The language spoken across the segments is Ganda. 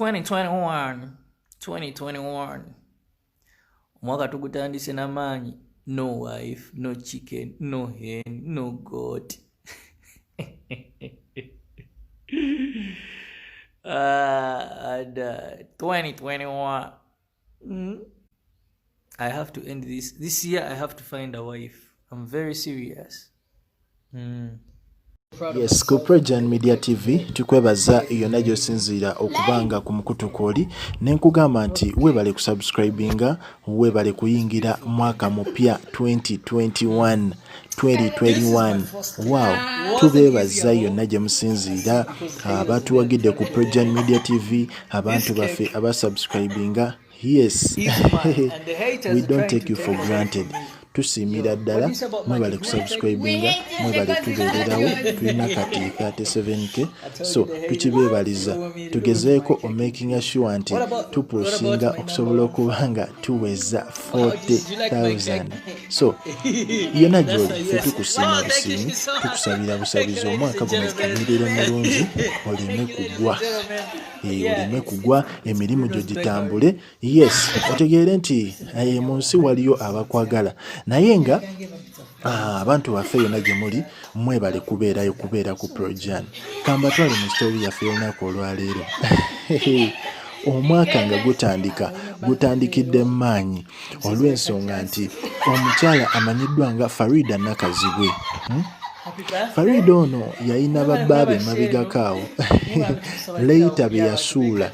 2021 mwaka tugutandise n'amaanyi. No wife, no chicken, no hen, no goat. 2021. I have to end this year. I have to find a wife. I'm very serious. Yes, ku Projan Media TV tukwebaza yonna gy'osinziira okubanga ku mukutu kw'oli, ne nkugamba nti weebale kusubscribinga, weebale kuyingira mwaka mupya 2021. Wow, tubeebaza yonna gye musinziira, abatuwagidde ku Projan Media TV, abantu baffe abasubscribinga. Yes, we don't take you for granted. Tusiimira ddala, mwebale kusubscribinga, mwebale tubeererawo, tulina katiika ate 7K, so tukibeebaliza, tugezeeko making sure nti tupushinga okusobola okubanga tuweza 40,000. So yonna gy'oli ffe tukusiima busiimi, tukusabira busabizi omwaka guno gukumirire mulungi, oleme kugwa, emirimu gyo gitambule. Yes, otegeere nti mu nsi waliyo abakwagala, naye nga abantu baffe yonna gye muli mwebale kubeera ku Projan. Kamba twali mu story yaffe y'olunaku olwaleero. Omwaka nga gutandikidde maanyi olw'ensonga nti omukyala amanyiddwa nga Faridah Nakazibwe. Faridah ono yalina babbaabe emabegakaawo leeta be yasuula.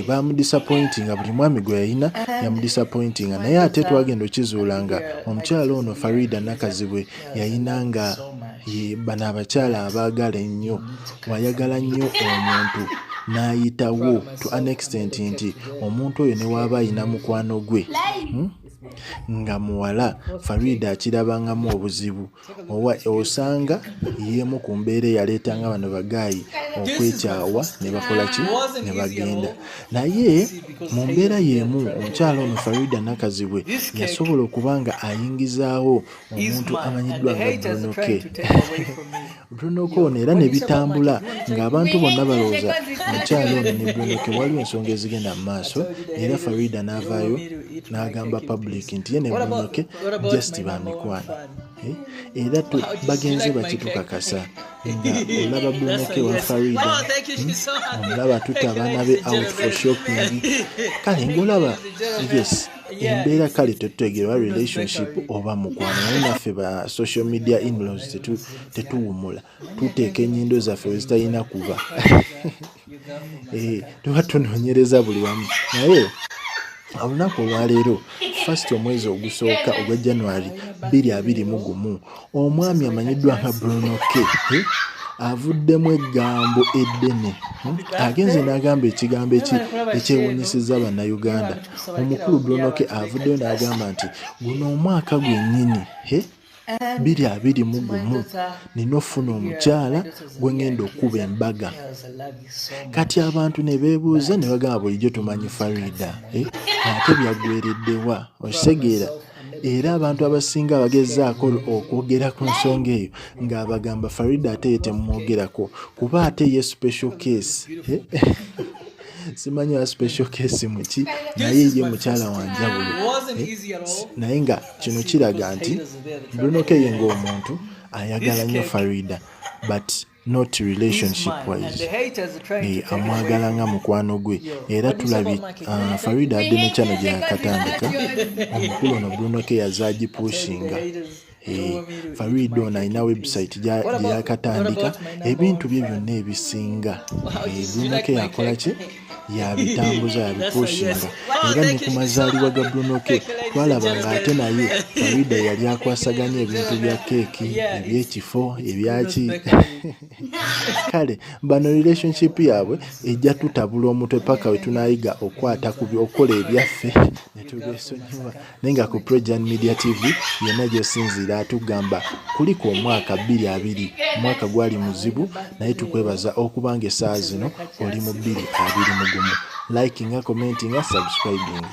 Bamudisappointinga, buli mwami gwe yalina yamudisappointinga, naye ate twagenda okizuula nga omukyala ono Faridah Nakazibwe yalina nga bano abakyala abaagala ennyo, wayagala nnyo omuntu n'ayitawo to an extent nti omuntu oyo ne waaba ayina mukwano gwe nga muwala, Faridah akirabangamu obuzibu, osanga yemu ku mbeera eyaleetanga bano bagaayi okwekyawa ne bakola ki, ne bagenda. Naye mu mbeera y'emu omukyala ono Faridah Nakazibwe yasobola okubanga ayingizaawo omuntu amanyiddwa nga Bruno K. Bruno K ono era ne bitambula ng'abantu bonna balowooza omukyala ono ne Bruno K waliwo ensonga ezigenda mu maaso, era Faridah n'avaayo n'agamba public nti ye ne Bruno K just ba mikwano. Era bagenze bakitukakasa nga olaba Bruno K wa Faridah, omulaba tuta abaana be out for shopping. Kale ng'olaba, yes, embeera kale tetutegeerwa relationship oba mukwano, naye naffe ba social media in-laws tetuwumula, tuteeka ennyindo zaffe we zitalina kuba. Tuba tunoonyereza buli wamu. Naye olunaku olwaleero, first omwezi ogusooka ogwa January 2021, omwami amanyiddwa nga Bruno K avuddemu eggambo eddene. Agenze n'agamba ekigambo ekyewuunyisizza bannayuganda. Omukulu Bruno K avuddeyo n'agamba nti guno omwaka gwennyini 2021 nina ofuna omukyala gwe ngenda okuba embaga. Kati abantu ne beebuuza ne bagamba bulijjo tumanyi Faridah, ate byaggwereddewa, okitegeera. Era abantu abasinga bagezaako okwogera ku nsonga eyo ng'abagamba Faridah ate ye temumwogerako kuba ate ye special case. Simanyi wa special case muki, naye ye mukyala wa njawulo. Naye nga kino kiraga nti Bruno K ye ng'omuntu ayagala nnyo Faridah, but not relationship wise. Amwagala nga mukwano gwe. Era tulabye Faridah adde ne channel gye yakatandika, omukulu ono Bruno K yazagipushinga. Faridah ono alina website gye yakatandika, ebintu bye byonna ebisinga Bruno K yakola ki, yabitambuza, yabipushinga. Era ne ku mazaalibwa ga Bruno K twalaba nga ate naye Faridah yali akwasaganya ebintu bya keeki, ebyekifo, ebyaki. Kale bano relationship yaabwe ejja tutabula omutwe paka we tunaayiga okwata okukola ebyaffe ne tubeesonyiwa. Naye nga ku Projan Media TV yonna gy'osinziira atugamba kuliko omwaka 2020, omwaka gwali muzibu, naye tukwebaza okubanga essaawa zino oli mu 2021. Likinga, commentinga, subscribing.